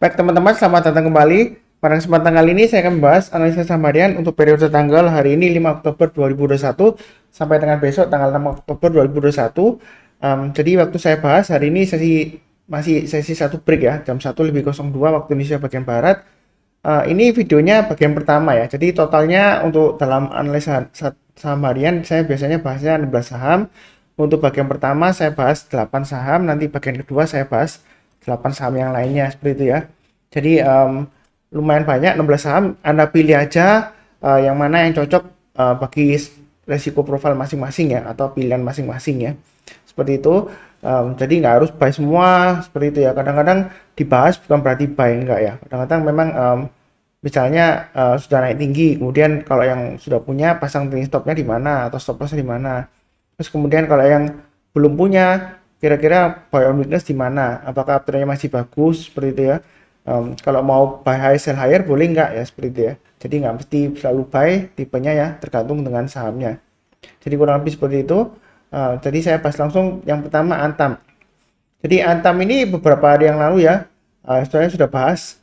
Baik teman-teman, selamat datang kembali. Pada kesempatan kali ini saya akan membahas analisa saham harian untuk periode tanggal hari ini 5 Oktober 2021 sampai dengan besok tanggal 6 Oktober 2021. Jadi waktu saya bahas hari ini masih sesi satu break ya, jam 1:02 waktu Indonesia bagian Barat. Ini videonya bagian pertama ya. Jadi totalnya untuk dalam analisa saham harian saya biasanya bahasnya 16 saham. Untuk bagian pertama saya bahas 8 saham, nanti bagian kedua saya bahas 8 saham yang lainnya seperti itu ya. Jadi lumayan banyak 16 saham, Anda pilih aja yang mana yang cocok bagi resiko profil masing-masing ya, atau pilihan masing-masing ya. Seperti itu. Jadi nggak harus buy semua seperti itu ya. Kadang-kadang dibahas bukan berarti buy, enggak ya. Kadang-kadang memang misalnya sudah naik tinggi, kemudian kalau yang sudah punya pasang trailing stopnya di mana atau stop lossnya di mana. Terus kemudian kalau yang belum punya, kira-kira buy on weakness di mana? Apakah uptrendnya masih bagus seperti itu ya? Kalau mau buy high sell higher boleh nggak ya seperti itu ya? Jadi nggak mesti selalu buy tipenya ya, tergantung dengan sahamnya. Jadi kurang lebih seperti itu. Jadi saya bahas langsung yang pertama Antam. Jadi Antam ini beberapa hari yang lalu ya, saya sudah bahas.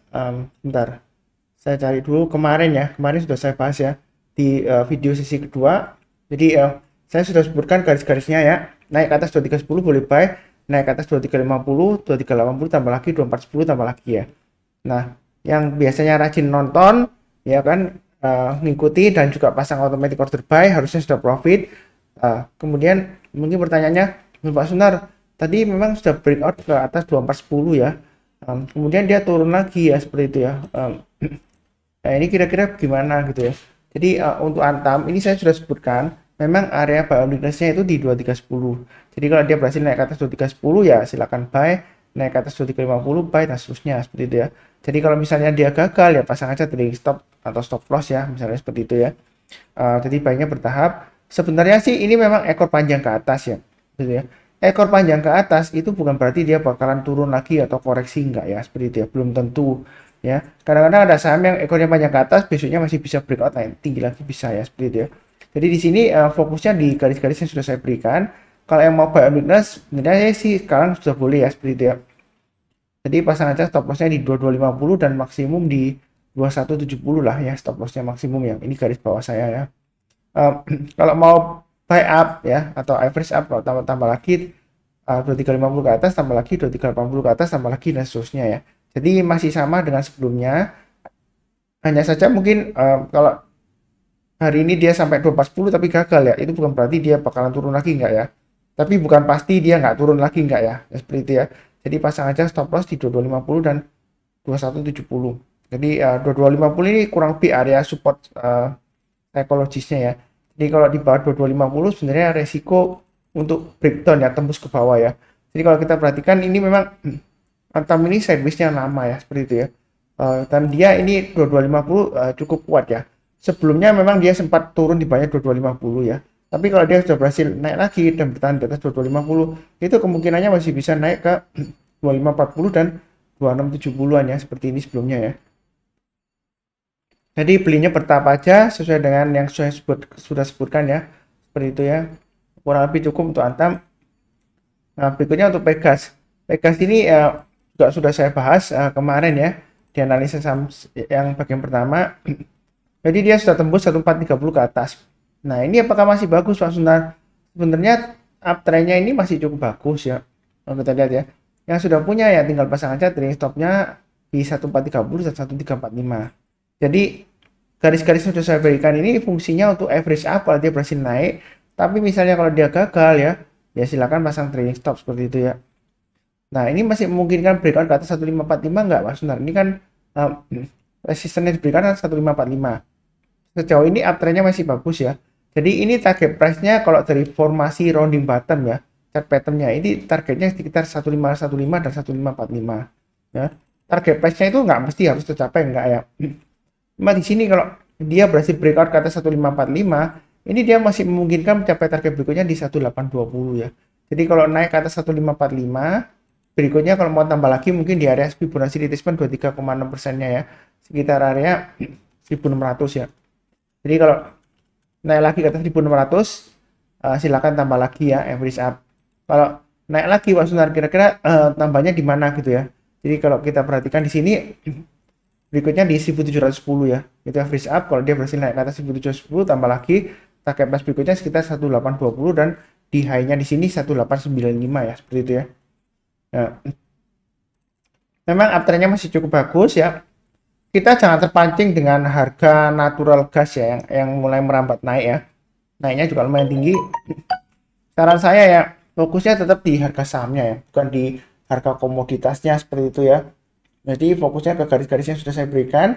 Bentar, saya cari dulu kemarin ya. Kemarin sudah saya bahas ya di video sesi kedua. Jadi saya sudah sebutkan garis-garisnya ya. Naik ke atas 2310 boleh buy, naik ke atas 2350, 2380 tambah lagi 2410 tambah lagi ya. Nah, yang biasanya rajin nonton ya kan, ngikuti dan juga pasang automatic order buy harusnya sudah profit. Kemudian mungkin pertanyaannya, Pak Sunar, tadi memang sudah breakout ke atas 2410 ya. Kemudian dia turun lagi ya seperti itu ya. Nah, ini kira-kira gimana gitu ya. Jadi untuk Antam ini saya sudah sebutkan, memang area buy on weakness-nya itu di 2310. Jadi kalau dia berhasil naik ke atas 2310 ya silakan buy, naik ke atas 2350 buy dan seterusnya seperti itu ya. Jadi kalau misalnya dia gagal ya pasang aja trailing stop atau stop loss ya, misalnya seperti itu ya. Jadi buy-nya bertahap. Sebenarnya sih ini memang ekor panjang ke atas ya, gitu ya. Ekor panjang ke atas itu bukan berarti dia bakalan turun lagi atau koreksi, enggak ya, seperti itu ya, belum tentu ya. Kadang-kadang ada saham yang ekornya panjang ke atas, besoknya masih bisa breakout naik tinggi lagi bisa ya, seperti itu ya. Jadi di sini fokusnya di garis-garis yang sudah saya berikan. Kalau yang mau buy on weakness, sebenarnya sih sekarang sudah boleh ya, seperti itu ya. Jadi pasang aja stop lossnya di 2250 dan maksimum di 2170 lah ya, stop lossnya maksimum ya. Ini garis bawah saya ya. Kalau mau buy up ya atau average up, kalau tambah lagi 2350 ke atas, tambah lagi 2380 ke atas, tambah lagi dan seterusnya ya. Jadi masih sama dengan sebelumnya, hanya saja mungkin kalau hari ini dia sampai 2410 tapi gagal ya, itu bukan berarti dia bakalan turun lagi enggak ya, tapi bukan pasti dia nggak turun lagi enggak ya, ya seperti itu ya. Jadi pasang aja stop loss di 2250 dan 2170. Jadi 2250 ini kurang lebih area support psikologisnya ya. Jadi kalau di bawah 2250 sebenarnya resiko untuk breakdown ya, tembus ke bawah ya. Jadi kalau kita perhatikan ini memang Antam ini sideways-nya lama ya, seperti itu ya. Dan dia ini 2250 cukup kuat ya. Sebelumnya memang dia sempat turun di bawahnya 2250 ya. Tapi kalau dia sudah berhasil naik lagi dan bertahan di atas 2250, itu kemungkinannya masih bisa naik ke 2540 dan 2670-an ya, seperti ini sebelumnya ya. Jadi belinya bertahap aja sesuai dengan yang saya sudah sebutkan ya. Seperti itu ya. Kurang lebih cukup untuk Antam. Nah, berikutnya untuk Pegas. Pegas ini juga sudah saya bahas kemarin ya di analisis yang bagian pertama. Jadi dia sudah tembus 1430 ke atas. Nah, ini apakah masih bagus Pak Sunar? Sebenarnya uptrendnya ini masih cukup bagus ya. Kalau kita lihat ya. Yang sudah punya ya tinggal pasang aja trailing stopnya di 1430 dan 1345. Jadi garis-garis yang sudah saya berikan ini fungsinya untuk average up kalau dia berhasil naik. Tapi misalnya kalau dia gagal ya silakan pasang trailing stop seperti itu ya. Nah, ini masih memungkinkan breakout ke atas 1545 enggak Mas Sunar? Ini kan resistennya diberikan 1545. Sejauh ini uptrendnya masih bagus ya. Jadi ini target price-nya kalau dari formasi rounding bottom ya, chart pattern-nya ini targetnya sekitar 1515 dan 1545 ya. Target price-nya itu nggak mesti harus tercapai enggak ya. Cuma di sini kalau dia berhasil breakout ke atas 1545, ini dia masih memungkinkan mencapai target berikutnya di 1820 ya. Jadi kalau naik ke atas 1545, berikutnya kalau mau tambah lagi mungkin di area Fibonacci retracement 23,6%-nya ya. Sekitar area 1600 ya. Jadi kalau naik lagi ke atas 1600, silakan tambah lagi ya average up. Kalau naik lagi Pak Sunar, kira-kira tambahnya di mana gitu ya. Di Jadi kalau kita perhatikan di sini berikutnya di 1710 ya, itu average up. Kalau dia berhasil naik ke atas 1710 tambah lagi target price berikutnya sekitar 1820 dan di high-nya di sini 1895 ya, seperti itu ya. Nah, memang uptrend-nya masih cukup bagus ya. Kita jangan terpancing dengan harga natural gas ya yang mulai merambat naik ya. Naiknya juga lumayan tinggi. Saran saya ya, fokusnya tetap di harga sahamnya ya, bukan di harga komoditasnya seperti itu ya. Jadi fokusnya ke garis-garis yang sudah saya berikan.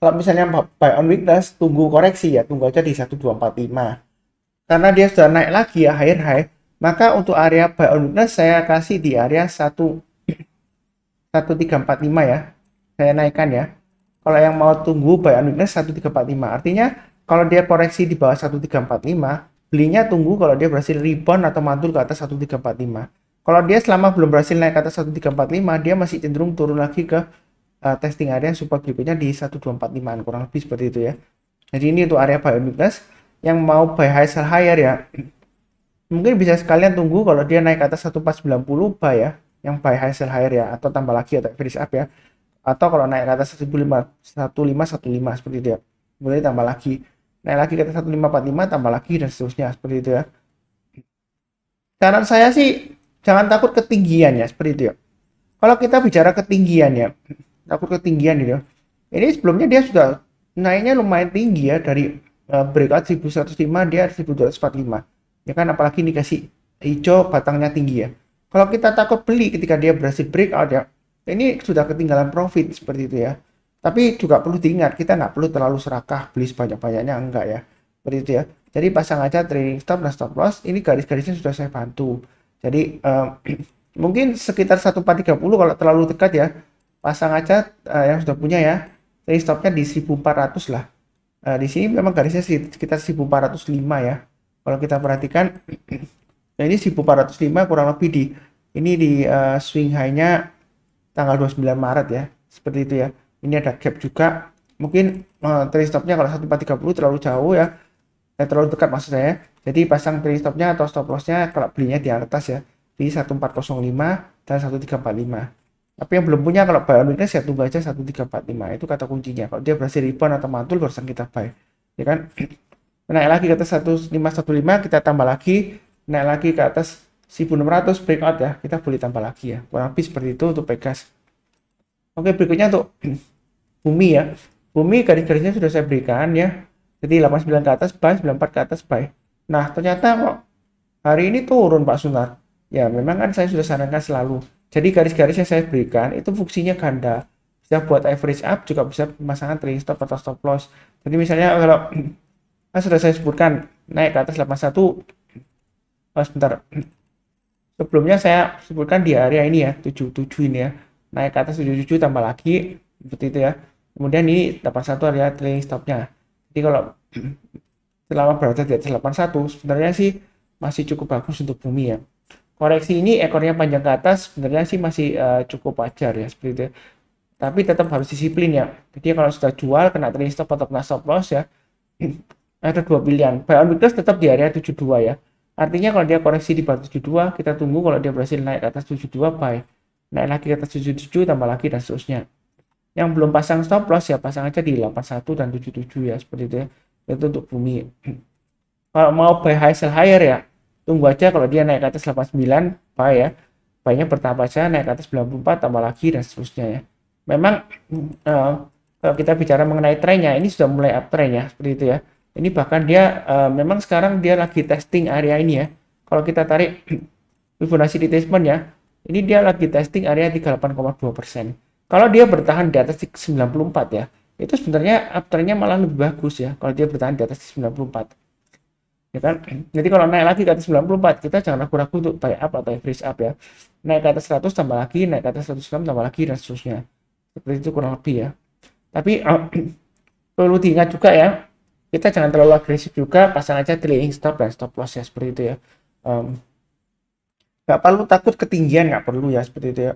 Kalau misalnya buy on weakness, tunggu koreksi ya, tunggu aja di 1245. Karena dia sudah naik lagi ya, higher high, maka untuk area buy on weakness saya kasih di area 1345 ya. Saya naikkan ya. Kalau yang mau tunggu buy on weakness 1345. Artinya kalau dia koreksi di bawah 1345, belinya tunggu kalau dia berhasil rebound atau mantul ke atas 1345. Kalau dia selama belum berhasil naik ke atas 1345, dia masih cenderung turun lagi ke testing area support berikutnya di 1245, kurang lebih seperti itu ya. Jadi ini untuk area buy on weakness. Yang mau buy high sell higher ya, mungkin bisa sekalian tunggu kalau dia naik ke atas 1490 buy ya, yang buy high sell higher ya, atau tambah lagi atau average up ya. Atau kalau naik ke atas 1515 seperti itu ya, boleh tambah lagi. Naik lagi ke atas 1545 tambah lagi dan seterusnya seperti itu ya. Saran saya sih jangan takut ketinggian ya, seperti itu ya. Kalau kita bicara ketinggian ya, takut ketinggian gitu. Ini sebelumnya dia sudah naiknya lumayan tinggi ya, dari breakout 1105 dia 1245. Ya kan, apalagi dikasih hijau batangnya tinggi ya. Kalau kita takut beli ketika dia berhasil breakout ya, ini sudah ketinggalan profit seperti itu ya. Tapi juga perlu diingat, kita nggak perlu terlalu serakah beli sebanyak-banyaknya, enggak ya. Seperti itu ya. Jadi pasang aja trading stop dan stop loss. Ini garis-garisnya sudah saya bantu. Jadi mungkin sekitar 1430 kalau terlalu dekat ya. Pasang aja yang sudah punya ya. Trading stopnya di 1400 lah. Di sini memang garisnya sekitar 1405 ya. Kalau kita perhatikan, nah ini 1405 kurang lebih ini di swing high-nya tanggal 29 Maret ya. Seperti itu ya. Ini ada gap juga. Mungkin trade stopnya kalau 1430 terlalu jauh ya. Terlalu dekat maksud saya. Jadi pasang trade stopnya atau stop loss-nya kalau belinya di atas ya. Di 1405 dan 1345. Tapi yang belum punya, kalau buy on weakness ya tunggu aja 1345. Itu kata kuncinya. Kalau dia berhasil rebound atau mantul barusan kita buy. Ya kan? Naik lagi ke atas 1515 kita tambah lagi. Naik lagi ke atas 1600 breakout ya. Kita boleh tambah lagi ya. Kurang lebih seperti itu untuk Pegas. Oke, berikutnya untuk Bumi ya. Bumi garis-garisnya sudah saya berikan ya. Jadi 89 ke atas buy, 94 ke atas buy. Nah, ternyata kok hari ini turun Pak Sunar. Ya, memang kan saya sudah sarankan selalu. Jadi garis-garis yang saya berikan itu fungsinya ganda. Bisa buat average up, juga bisa pemasangan trading stop atau stop loss. Jadi misalnya kalau sudah saya sebutkan naik ke atas 81, sebentar. Sebelumnya saya sebutkan di area ini ya, 77 ini ya. Naik ke atas 77 tambah lagi, seperti itu ya. Kemudian ini 81 area trading stopnya. Jadi kalau selama berada di atas 81, sebenarnya sih masih cukup bagus untuk Bumi ya. Koreksi ini ekornya panjang ke atas sebenarnya sih masih cukup wajar ya, seperti itu. Tapi tetap harus disiplin ya. Jadi kalau sudah jual kena trading stop atau kena stop loss ya, ada dua pilihan. Buy on weakness tetap di area 72 ya. Artinya kalau dia koreksi di bawah 72, kita tunggu kalau dia berhasil naik ke atas 72 buy. Naik lagi ke atas 77 tambah lagi dan seterusnya. Yang belum pasang stop loss ya pasang aja di 81 dan 77 ya, seperti itu ya. Itu untuk Bumi. Kalau mau buy high sell higher ya, tunggu aja kalau dia naik ke atas 89 buy ya. Buy-nya bertambah aja, naik ke atas 94 tambah lagi dan seterusnya ya. Memang kalau kita bicara mengenai trennya, ini sudah mulai uptrend ya, seperti itu ya. Ini bahkan dia memang sekarang dia lagi testing area ini ya. Kalau kita tarik Fibonacci retracement ya, ini dia lagi testing area 38,2%. Kalau dia bertahan di atas 94 ya, itu sebenarnya uptrendnya malah lebih bagus ya. Kalau dia bertahan di atas 94. Ya kan? Jadi kalau naik lagi ke atas 94, kita jangan ragu-ragu untuk buy up atau average up ya. Naik ke atas 100 tambah lagi, naik ke atas 106 tambah lagi dan seterusnya. Seperti itu kurang lebih ya. Tapi perlu diingat juga ya, kita jangan terlalu agresif juga, pasang aja trailing stop dan stop loss ya, seperti itu ya. Nggak perlu takut ketinggian, nggak perlu ya, seperti itu ya.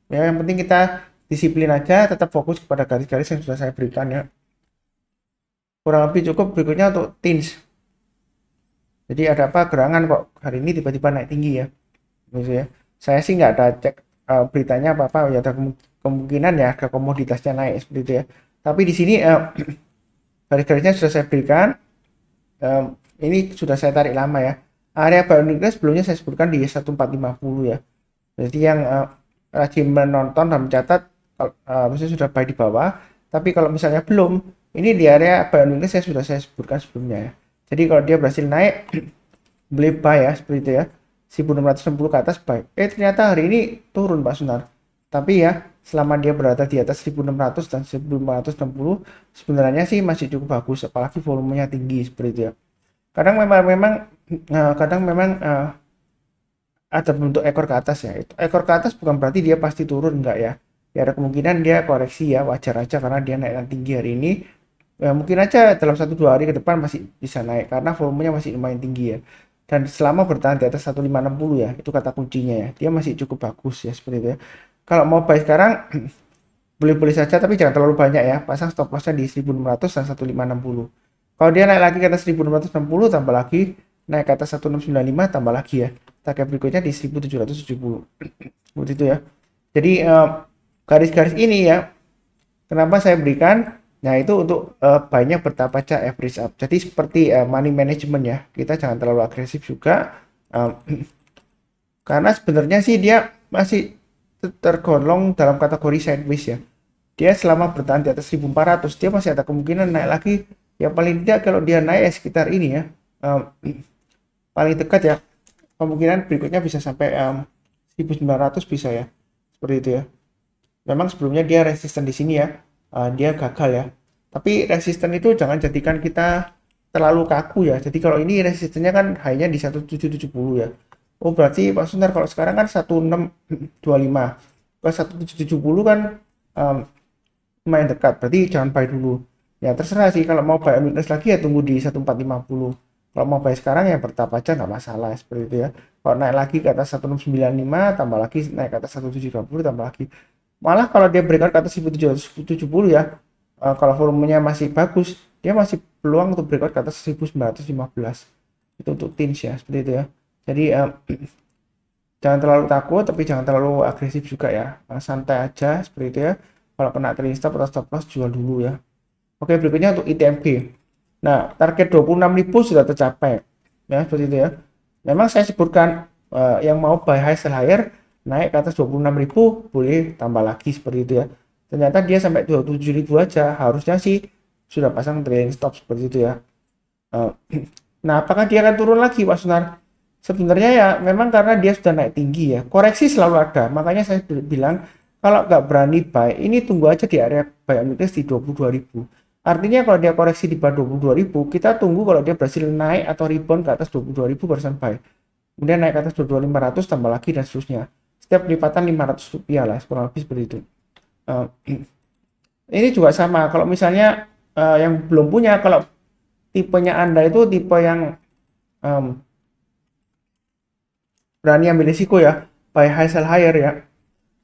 Ya yang penting kita disiplin aja, tetap fokus kepada garis-garis yang sudah saya berikan ya. Kurang lebih cukup. Berikutnya untuk TINS. Jadi ada apa gerangan kok hari ini tiba-tiba naik tinggi ya, gitu ya. Saya sih nggak ada cek beritanya apa-apa ya ada kemungkinan ya harga komoditasnya naik seperti itu ya. Tapi di sini garis-garisnya sudah saya berikan. Ini sudah saya tarik lama ya. Area buy on weakness sebelumnya saya sebutkan di 1450 ya. Jadi yang rajin menonton dan mencatat maksudnya sudah buy di bawah. Tapi kalau misalnya belum, ini di area buy on weakness saya sebutkan sebelumnya ya. Jadi kalau dia berhasil naik, beli buy ya seperti itu ya. 1660 ke atas buy. Ternyata hari ini turun Pak Sunar. Tapi ya selama dia berada di atas 1600 dan 1560 sebenarnya sih masih cukup bagus, apalagi volumenya tinggi seperti itu ya. Kadang memang ada bentuk ekor ke atas ya. Itu ekor ke atas bukan berarti dia pasti turun, enggak ya. Ya ada kemungkinan dia koreksi ya, wajar aja karena dia naik tinggi hari ini. Ya, mungkin aja dalam 1-2 hari ke depan masih bisa naik karena volumenya masih lumayan tinggi ya. Dan selama bertahan di atas 1560 ya, itu kata kuncinya ya. Dia masih cukup bagus ya seperti itu ya. Kalau mau buy sekarang boleh-boleh saja tapi jangan terlalu banyak ya. Pasang stop lossnya di 1600 dan 1560. Kalau dia naik lagi ke atas 1660 tambah lagi, naik ke atas 1695 tambah lagi ya. Target berikutnya di 1770. Seperti itu ya. Jadi garis-garis ini ya, kenapa saya berikan? Nah itu untuk buy-nya bertahap aja average up. Jadi seperti money management ya, kita jangan terlalu agresif juga. Karena sebenarnya sih dia masih tergolong dalam kategori sideways ya. Dia selama bertahan di atas 1400, dia masih ada kemungkinan naik lagi. Ya paling tidak kalau dia naik sekitar ini ya, paling dekat ya, kemungkinan berikutnya bisa sampai 1900 bisa ya, seperti itu ya. Memang sebelumnya dia resisten di sini ya, dia gagal ya. Tapi resisten itu jangan jadikan kita terlalu kaku ya. Jadi kalau ini resistennya kan hanya di 1770 ya. Oh berarti Pak Sunar kalau sekarang kan 1625, kalau 1770 kan lumayan dekat. Berarti jangan buy dulu. Ya terserah sih, kalau mau buy on weakness lagi ya tunggu di 1450. Kalau mau buy sekarang ya bertahap aja nggak masalah seperti itu ya. Kalau naik lagi ke atas 1695 tambah lagi, naik ke atas 1730 tambah lagi. Malah kalau dia breakout ke atas 1770 ya, kalau volumenya masih bagus, dia masih peluang untuk breakout ke atas 1915. Itu untuk tins ya seperti itu ya. Jadi jangan terlalu takut tapi jangan terlalu agresif juga ya. Santai aja seperti itu ya. Kalau kena trailing stop atau stop loss jual dulu ya. Oke, berikutnya untuk ITMG. Nah, target 26.000 sudah tercapai. Ya, seperti itu ya. Memang saya sebutkan yang mau buy high sell higher naik ke atas 26.000 boleh tambah lagi seperti itu ya. Ternyata dia sampai 27.000 aja. Harusnya sih sudah pasang trailing stop seperti itu ya. Nah, apakah dia akan turun lagi Pak Sunar? Sebenarnya ya memang karena dia sudah naik tinggi ya. Koreksi selalu ada. Makanya saya bilang kalau nggak berani buy, ini tunggu aja di area buy on weakness di 22.000. Artinya kalau dia koreksi di bawah 22.000, kita tunggu kalau dia berhasil naik atau rebound ke atas 22.000 barusan buy. Kemudian naik ke atas 22.500 tambah lagi dan seterusnya. Setiap lipatan 500 rupiah lah, kurang lebih seperti itu. Ini juga sama, kalau misalnya yang belum punya, kalau tipenya Anda itu tipe yang berani ambil risiko ya, buy high sell higher ya.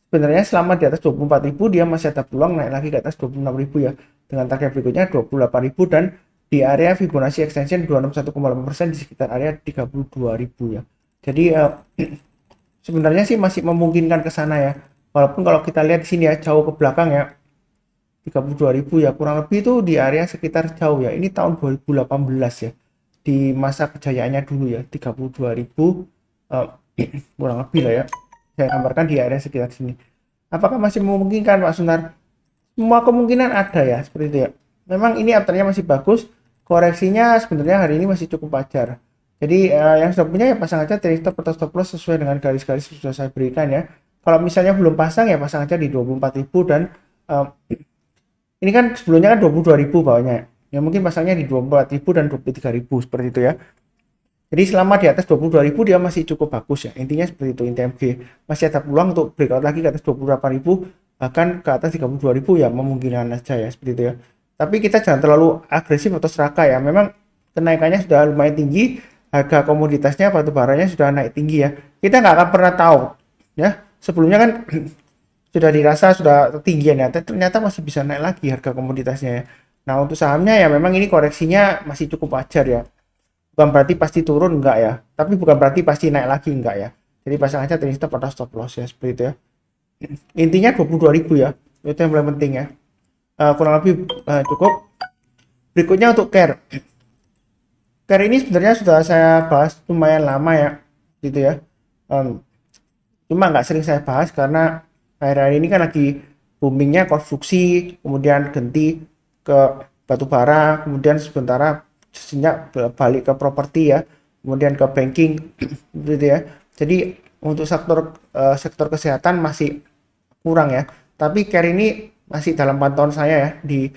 Sebenarnya selama di atas 24.000 dia masih ada peluang naik lagi ke atas 26.000 ya. Dengan target berikutnya 28.000 dan di area Fibonacci extension 261,8% di sekitar area 32.000 ya. Jadi sebenarnya sih masih memungkinkan ke sana ya. Walaupun kalau kita lihat di sini ya jauh ke belakang ya 32.000 ya, kurang lebih itu di area sekitar jauh ya. Ini tahun 2018 ya. Di masa kejayaannya dulu ya 32.000 kurang lebih lah ya. Saya gambarkan di area sekitar sini. Apakah masih memungkinkan Pak Sunar? Semua kemungkinan ada ya seperti itu ya. Memang ini afternya masih bagus, koreksinya sebenarnya hari ini masih cukup wajar. Jadi yang sudah punya ya pasang aja trailing stop atau stop loss sesuai dengan garis-garis yang sudah saya berikan ya. Kalau misalnya belum pasang ya pasang aja di 24.000 dan ini kan sebelumnya kan 22.000 bawahnya. Ya mungkin pasangnya di 24.000 dan 23.000 seperti itu ya. Jadi selama di atas 22.000 dia masih cukup bagus ya. Intinya seperti itu ITMG. Masih ada peluang untuk breakout lagi ke atas 28.000 bahkan ke atas 32.000 ya memungkinkan saja ya seperti itu ya. Tapi kita jangan terlalu agresif atau serakah ya. Memang kenaikannya sudah lumayan tinggi, harga komoditasnya batu baranya sudah naik tinggi ya. Kita nggak akan pernah tahu ya. Sebelumnya kan sudah dirasa sudah ketinggian ya, ternyata masih bisa naik lagi harga komoditasnya ya. Nah untuk sahamnya ya memang ini koreksinya masih cukup wajar ya. Bukan berarti pasti turun enggak ya, tapi bukan berarti pasti naik lagi enggak ya. Jadi pasang aja trailing stop atau stop loss ya seperti itu ya. Intinya 22.000 ya, itu yang paling penting ya. Kurang lebih cukup. Berikutnya untuk care. Care ini sebenarnya sudah saya bahas lumayan lama ya, gitu ya. Cuma nggak sering saya bahas karena akhir-akhir ini kan lagi boomingnya konstruksi, kemudian ganti ke batu bara, kemudian sebentar sejenak balik ke properti ya, kemudian ke banking, gitu ya. Jadi untuk sektor kesehatan masih kurang ya. Tapi care ini masih dalam pantauan saya ya di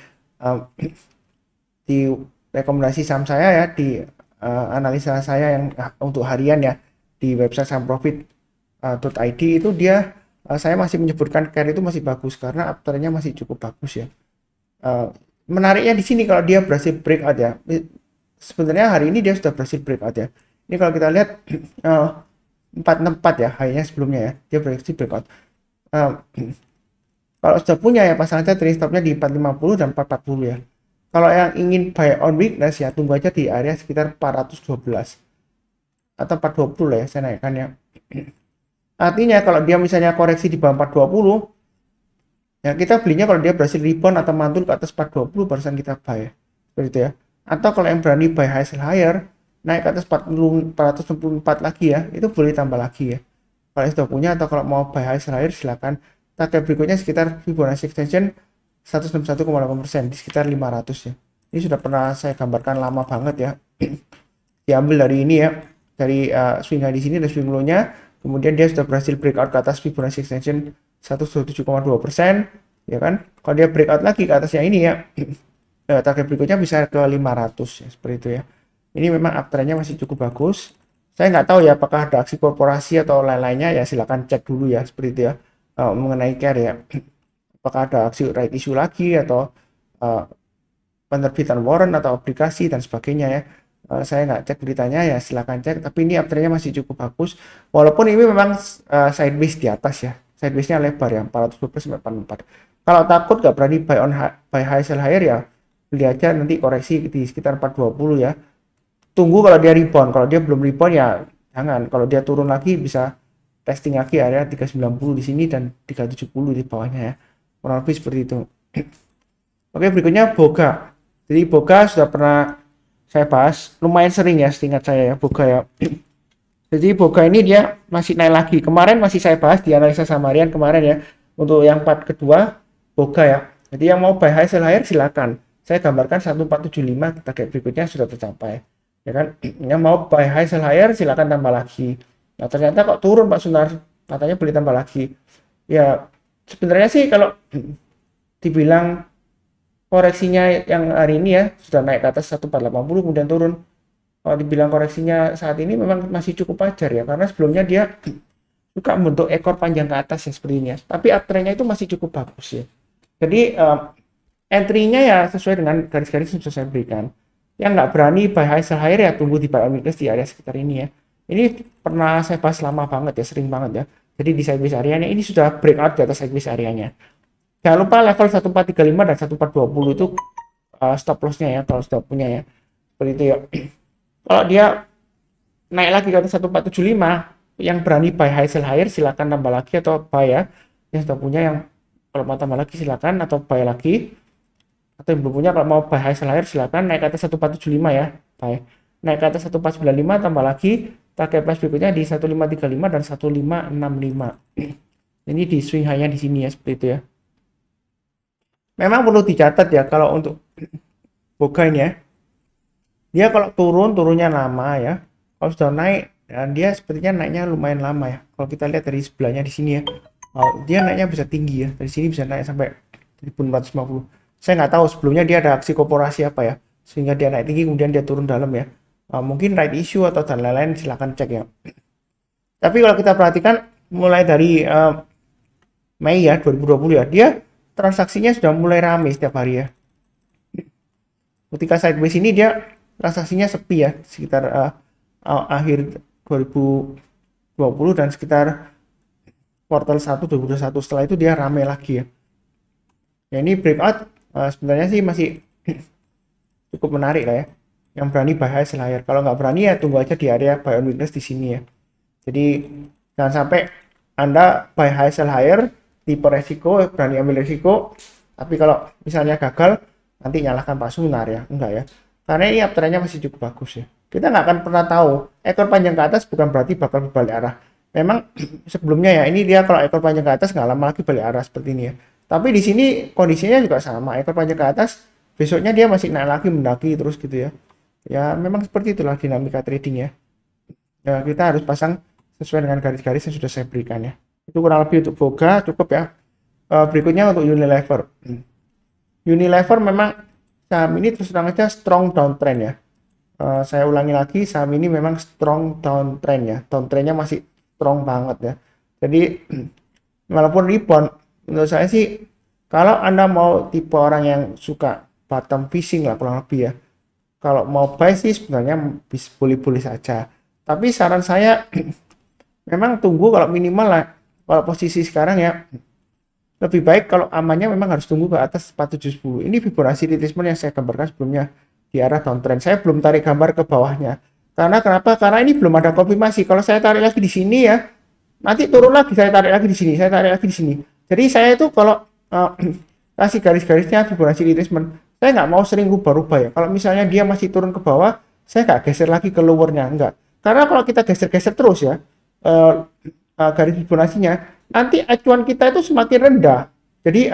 rekomendasi saham saya ya, di analisa saya yang untuk harian ya di website sahamprofit.id itu dia saya masih menyebutkan care itu masih bagus karena uptrendnya masih cukup bagus ya. Menariknya di sini kalau dia berhasil breakout ya, sebenarnya hari ini dia sudah berhasil breakout ya. Ini kalau kita lihat 464 ya high-nya sebelumnya ya, dia berhasil breakout. Kalau sudah punya ya pasang aja trailing stopnya di 450 dan 440 ya. Kalau yang ingin buy on weakness ya tunggu aja di area sekitar 412 atau 420 lah ya saya naikkan ya. Artinya kalau dia misalnya koreksi di bawah 420 ya kita belinya kalau dia berhasil rebound atau mantul ke atas 420 barusan kita buy ya. Seperti itu ya. Atau kalau yang berani buy high sell higher naik ke atas 464 lagi ya, itu boleh tambah lagi ya. Kalau sudah punya atau kalau mau buy high sell higher silakan. Target berikutnya sekitar Fibonacci extension 161,8% di sekitar 500 ya. Ini sudah pernah saya gambarkan lama banget ya. Diambil dari ini ya, dari swing high di sini dan swing low-nya. Kemudian dia sudah berhasil breakout ke atas Fibonacci extension 127,2% ya kan. Kalau dia breakout lagi ke atasnya ini ya, target berikutnya bisa ke 500 ya, seperti itu ya. Ini memang uptrendnya masih cukup bagus. Saya nggak tahu ya apakah ada aksi korporasi atau lain-lainnya ya, silakan cek dulu ya seperti itu ya. Mengenai care ya, apakah ada aksi right issue lagi atau penerbitan warrant atau obligasi dan sebagainya ya. Saya nggak cek beritanya ya, silakan cek. Tapi ini uptrendnya masih cukup bagus walaupun ini memang sideways di atas ya, sidewaysnya lebar ya 412 sampai 44. Kalau takut nggak berani buy high sell higher ya beli aja nanti koreksi di sekitar 420 ya. Tunggu kalau dia rebound, kalau dia belum rebound ya jangan. Kalau dia turun lagi bisa testing lagi area 390 di sini dan 370 di bawahnya ya. Kurang lebih seperti itu. Oke, berikutnya Boga. Jadi Boga sudah pernah saya bahas lumayan sering ya, seingat saya ya Boga ya. Jadi Boga ini dia masih naik lagi. Kemarin masih saya bahas di analisa samarian kemarin ya. Untuk yang part kedua Boga ya. Jadi yang mau buy high sell higher silakan. Saya gambarkan 1475 target berikutnya sudah tercapai. Ya kan? Yang mau buy high sell higher silakan tambah lagi. Nah ternyata kok turun Pak Sunar, katanya boleh tambah lagi. Ya sebenarnya sih kalau dibilang koreksinya yang hari ini ya sudah naik ke atas 1480 kemudian turun. Kalau dibilang koreksinya saat ini memang masih cukup wajar ya, karena sebelumnya dia suka membentuk ekor panjang ke atas ya seperti ini ya. Tapi uptrendnya itu masih cukup bagus ya. Jadi entry-nya ya sesuai dengan garis-garis yang sudah saya berikan. Yang nggak berani buy high sell higher ya tunggu di buy on weakness di area sekitar ini ya. Ini pernah saya bahas lama banget ya, sering banget ya. Jadi di sideways areanya ini sudah breakout di atas sideways areanya. Jangan lupa level 1435 dan 1420 itu stop loss-nya ya kalau sudah punya ya. Seperti itu ya. Kalau dia naik lagi ke atas 1475, yang berani buy high sell higher silakan tambah lagi atau buy ya. Yang sudah punya yang kalau mau tambah lagi silakan atau buy lagi. Atau yang belum punya kalau mau buy high sell higher silakan naik ke atas 1475 ya, buy. Naik ke atas 1495 tambah lagi. Target price berikutnya di 1535 dan 1565. Ini di swing high-nya di sini ya, seperti itu ya. Memang perlu dicatat ya kalau untuk Boga ini ya. Dia kalau turunnya lama ya. Kalau sudah naik dan dia sepertinya naiknya lumayan lama ya. Kalau kita lihat dari sebelahnya di sini ya. Dia naiknya bisa tinggi ya. Dari sini bisa naik sampai 1450. Saya nggak tahu sebelumnya dia ada aksi korporasi apa ya. Sehingga dia naik tinggi kemudian dia turun dalam ya. Mungkin right issue atau dan lain-lain silahkan cek ya. Tapi kalau kita perhatikan mulai dari Mei ya 2020 ya, dia transaksinya sudah mulai ramai setiap hari ya. Ketika sideways ini dia transaksinya sepi ya sekitar akhir 2020 dan sekitar kuartal 1 2021. Setelah itu dia ramai lagi ya. Ya ini breakout sebenarnya sih masih cukup menarik lah ya. Yang berani buy high sell higher. Kalau nggak berani ya tunggu aja di area buy on weakness di sini ya. Jadi jangan sampai Anda buy high sell higher tipe resiko, berani ambil resiko. Tapi kalau misalnya gagal, nanti nyalahkan Pak Sunar ya, enggak ya. Karena ini uptrendnya masih cukup bagus ya. Kita nggak akan pernah tahu, ekor panjang ke atas bukan berarti bakal berbalik arah. Memang sebelumnya ya, ini dia kalau ekor panjang ke atas nggak lama lagi balik arah seperti ini ya. Tapi di sini kondisinya juga sama, ekor panjang ke atas, besoknya dia masih naik lagi mendaki terus gitu ya. Ya memang seperti itulah dinamika trading ya. Ya kita harus pasang sesuai dengan garis-garis yang sudah saya berikan ya. Itu kurang lebih untuk Boga cukup ya. Berikutnya untuk Unilever. Unilever memang saham ini terus terang aja strong downtrend ya. Saya ulangi lagi, saham ini memang strong downtrend ya. Downtrendnya masih strong banget ya. Jadi walaupun rebound, menurut saya sih kalau Anda mau tipe orang yang suka bottom fishing lah kurang lebih ya. Kalau mau buy sih sebenarnya boleh-boleh saja. Tapi saran saya memang tunggu kalau minimal lah. Kalau posisi sekarang ya lebih baik kalau amannya memang harus tunggu ke atas 4710. Ini Fibonacci retracement yang saya gambarkan sebelumnya di arah downtrend. Saya belum tarik gambar ke bawahnya. Karena kenapa? Karena ini belum ada konfirmasi. Kalau saya tarik lagi di sini ya, nanti turun lagi, saya tarik lagi di sini, saya tarik lagi di sini. Jadi saya itu kalau kasih garis-garisnya Fibonacci retracement, saya nggak mau sering rubah-rubah ya. Kalau misalnya dia masih turun ke bawah, saya nggak geser lagi ke lowernya, enggak. Karena kalau kita geser-geser terus ya, garis Fibonacci-nya, nanti acuan kita itu semakin rendah. Jadi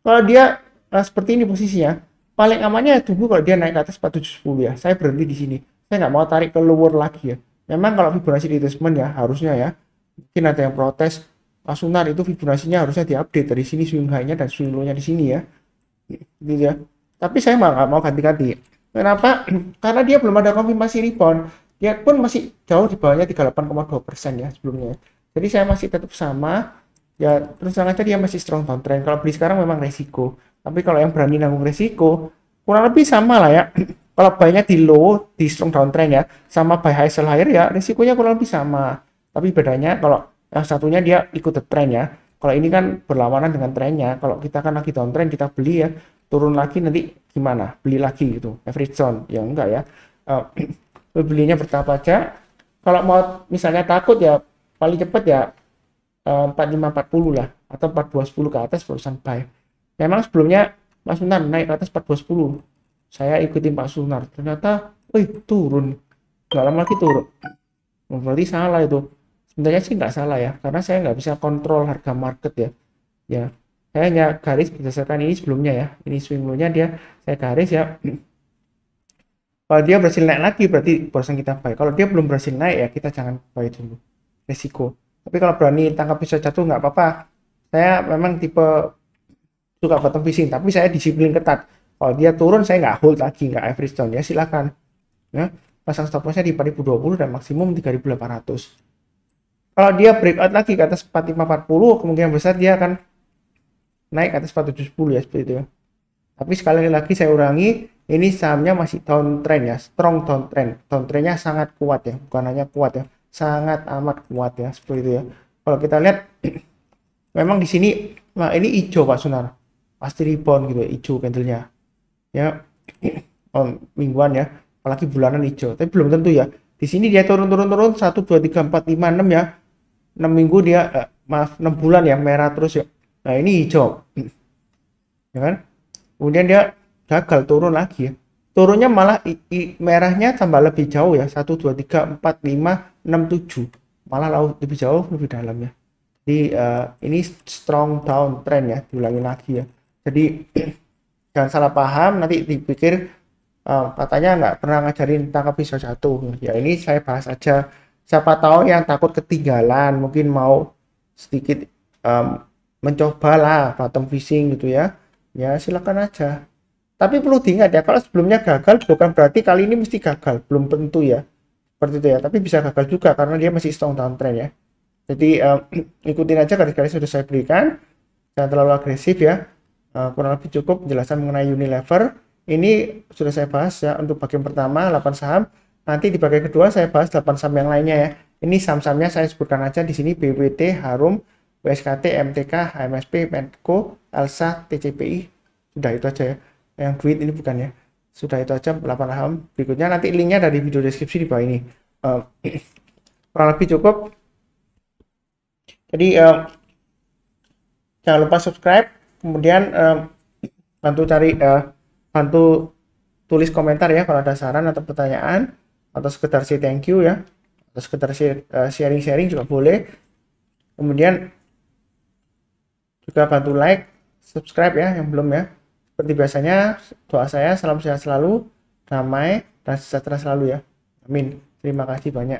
kalau dia seperti ini posisinya, paling amannya tunggu kalau dia naik ke atas 4710 ya. Saya berhenti di sini. Saya nggak mau tarik ke lower lagi ya. Memang kalau Fibonacci retracement ya harusnya ya, mungkin ada yang protes, Pak Sunar itu Fibonacci-nya harusnya diupdate dari sini swing high-nya dan swing low-nya di sini ya. Gitu ya. Tapi saya nggak mau ganti-ganti. Kenapa? Karena dia belum ada konfirmasi rebound. Dia pun masih jauh di bawahnya 38,2% ya sebelumnya. Jadi saya masih tetap sama. Ya terus terang aja dia masih strong downtrend. Kalau beli sekarang memang resiko. Tapi kalau yang berani nanggung resiko, kurang lebih sama lah ya. Kalau buy-nya di low, di strong downtrend ya, sama buy high sell higher ya, resikonya kurang lebih sama. Tapi bedanya kalau yang satunya dia ikut the trend ya. Kalau ini kan berlawanan dengan trennya. Kalau kita kan lagi downtrend, kita beli ya, turun lagi nanti gimana? Beli lagi gitu. Average zone. Ya enggak ya. Belinya bertahap aja. Kalau mau misalnya takut ya, paling cepat ya 4540 lah. Atau 4210 ke atas barusan buy. Memang sebelumnya Pak Sunar naik ke atas 4210. Saya ikutin Pak Sunar. Ternyata, turun. Nggak lama lagi turun. Berarti salah itu. Sebenarnya sih nggak salah ya. Karena saya nggak bisa kontrol harga market ya. Ya, saya hanya garis berdasarkan ini sebelumnya ya. Ini swing low-nya dia, saya garis ya. Kalau dia berhasil naik lagi, berarti barusan kita buy. Kalau dia belum berhasil naik ya, kita jangan buy dulu. Resiko. Tapi kalau berani tangkap bisa jatuh nggak apa-apa. Saya memang tipe suka bottom fishing, tapi saya disiplin ketat. Kalau dia turun saya nggak hold lagi, nggak average down ya silakan. Ya, pasang stop loss-nya di 4020 dan maksimum 3800. Kalau dia breakout lagi ke atas 4540, kemungkinan besar dia akan naik ke atas 4710 ya seperti itu ya. Tapi sekali lagi saya ulangi, ini sahamnya masih downtrend ya, strong downtrend. Downtrendnya sangat kuat ya, bukan hanya kuat ya, sangat amat kuat ya seperti itu ya. Kalau kita lihat, memang di sini, nah ini hijau Pak Sunar, pasti rebound gitu ya, hijau candlenya ya, mingguan ya, apalagi bulanan hijau. Tapi belum tentu ya. Di sini dia turun 1 2 3 4 5 6 ya. 6 minggu dia maaf 6 bulan ya merah terus ya. Nah, ini hijau. Ya kan? Kemudian dia gagal turun lagi ya. Turunnya malah merahnya tambah lebih jauh ya. 1 2 3 4 5 6 7. Malah lebih jauh, lebih dalam ya. Jadi ini strong downtrend ya, diulangi lagi ya. Jadi jangan salah paham nanti dipikir katanya nggak pernah ngajarin tangkap pisau jatuh ya. Ini saya bahas aja, siapa tahu yang takut ketinggalan mungkin mau sedikit mencoba lah bottom fishing gitu ya, ya silakan aja. Tapi perlu diingat ya, kalau sebelumnya gagal bukan berarti kali ini mesti gagal, belum tentu ya seperti itu ya. Tapi bisa gagal juga karena dia masih strong downtrend ya. Jadi ikutin aja garis-garis sudah saya berikan, jangan terlalu agresif ya. Kurang lebih cukup penjelasan mengenai Unilever. Ini sudah saya bahas ya untuk bagian pertama 8 saham. Nanti di bagian kedua saya bahas 8 saham yang lainnya ya. Ini saham-sahamnya saya sebutkan aja di sini: BWT, Harum, WSKT, MTK, HMSP, Medco, Elsa, TCPI. Sudah itu aja ya. Yang duit ini bukan ya. Sudah itu aja 8 saham. Berikutnya nanti linknya dari video deskripsi di bawah ini. Kurang lebih cukup. Jadi Jangan lupa subscribe, kemudian bantu tulis komentar ya kalau ada saran atau pertanyaan, atau sekedar say thank you ya, atau sekedar sharing-sharing juga boleh. Kemudian juga bantu like, subscribe ya yang belum ya. Seperti biasanya, doa saya salam sehat selalu, damai dan sejahtera selalu ya. Amin. Terima kasih banyak.